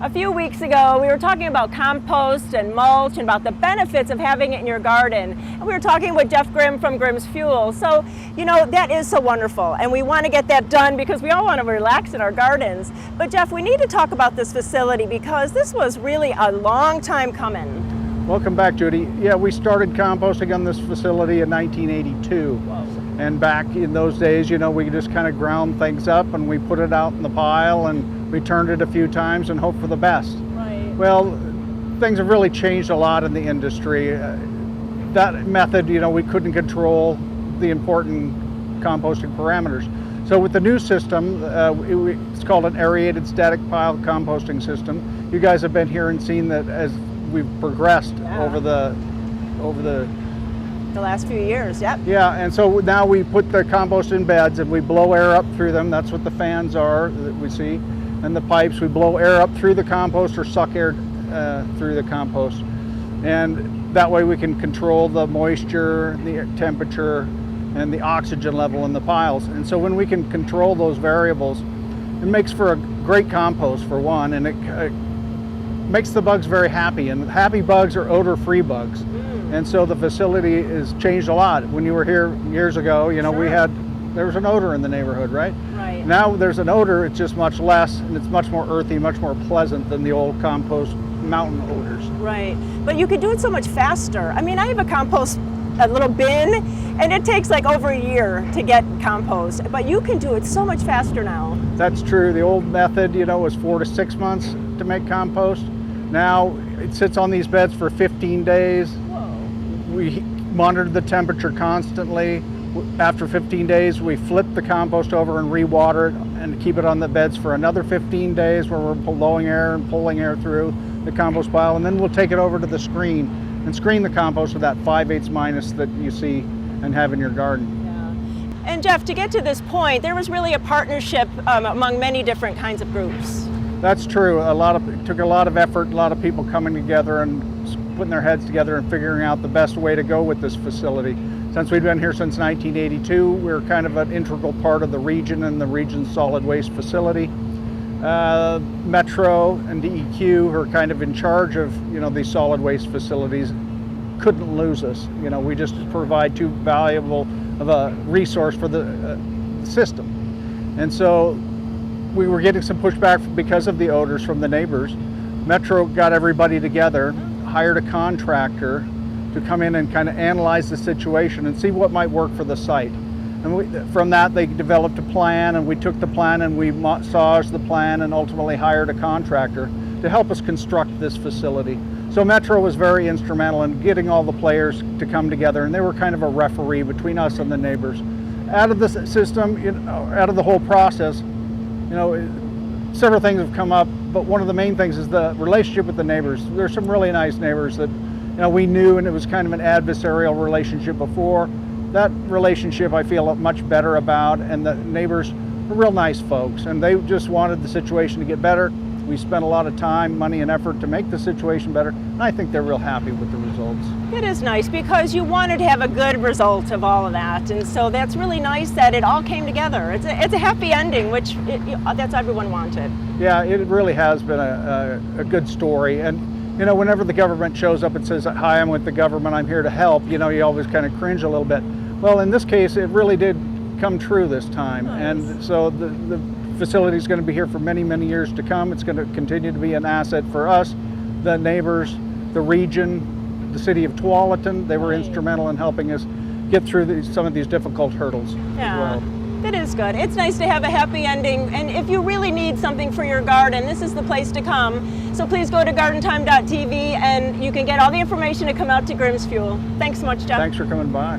A few weeks ago, we were talking about compost and mulch and about the benefits of having it in your garden. And we were talking with Jeff Grimm from Grimm's Fuel. So, you know, that is so wonderful. And we want to get that done because we all want to relax in our gardens. But Jeff, we need to talk about this facility because this was really a long time coming. Welcome back, Judy. Yeah, we started composting on this facility in 1982. Whoa. And back in those days, you know, we just kind of ground things up and we put it out in the pile and we turned it a few times and hoped for the best. Right. Well, things have really changed a lot in the industry. That method, you know, we couldn't control the important composting parameters. So with the new system, it's called an aerated static pile composting system. You guys have been here and seen that as we've progressed over the last few years, yep. Yeah, and so now we put the compost in beds and we blow air up through them. That's what the fans are that we see. And the pipes, we blow air up through the compost or suck air through the compost. And that way we can control the moisture, the temperature, and the oxygen level in the piles. And so when we can control those variables, it makes for a great compost for one, and it makes the bugs very happy. And happy bugs are odor-free bugs. And so the facility has changed a lot. When you were here years ago, you know, Sure. there was an odor in the neighborhood, right? Right. Now there's an odor, it's just much less, and it's much more earthy, much more pleasant than the old compost mountain odors. Right, but you could do it so much faster. I mean, I have a little bin, and it takes like over a year to get compost, but you can do it so much faster now. That's true. The old method, you know, was 4 to 6 months to make compost. Now it sits on these beds for 15 days. We monitor the temperature constantly. After 15 days, we flip the compost over and re-water it and keep it on the beds for another 15 days where we're blowing air and pulling air through the compost pile. And then we'll take it over to the screen and screen the compost with that 5/8 minus that you see and have in your garden. Yeah. And Jeff, to get to this point, there was really a partnership among many different kinds of groups. That's true. It took a lot of effort, a lot of people coming together and putting their heads together and figuring out the best way to go with this facility. Since we've been here since 1982, we're kind of an integral part of the region and the region's solid waste facility. Metro and DEQ, who are kind of in charge of, you know, these solid waste facilities, couldn't lose us. You know, we just provide too valuable of a resource for the system. And so we were getting some pushback because of the odors from the neighbors. Metro got everybody together, hired a contractor to come in and kind of analyze the situation and see what might work for the site. And from that, they developed a plan, and we took the plan and we massaged the plan and ultimately hired a contractor to help us construct this facility. So Metro was very instrumental in getting all the players to come together, and they were kind of a referee between us and the neighbors. Out of the system, you know, out of the whole process, you know, several things have come up, but one of the main things is the relationship with the neighbors. There's some really nice neighbors that, you know, we knew, and it was kind of an adversarial relationship before. That relationship I feel much better about, and the neighbors are real nice folks, and they just wanted the situation to get better. We spent a lot of time, money, and effort to make the situation better, and I think they're real happy with the results. It is nice because you wanted to have a good result of all of that, and so that's really nice that it all came together. It's a happy ending, which that's everyone wanted. Yeah, it really has been a good story, and you know, whenever the government shows up and says, "Hi, I'm with the government, I'm here to help," you know, you always kind of cringe a little bit. Well, in this case, it really did come true this time. Nice. And so the facility is going to be here for many, many years to come. It's going to continue to be an asset for us, the neighbors, the region, the city of Tualatin. They were Right. instrumental in helping us get through some of these difficult hurdles as well. That is good. It's nice to have a happy ending, and if you really need something for your garden, this is the place to come. So please go to gardentime.tv and you can get all the information to come out to Grimm's Fuel. Thanks so much, Jeff. Thanks for coming by.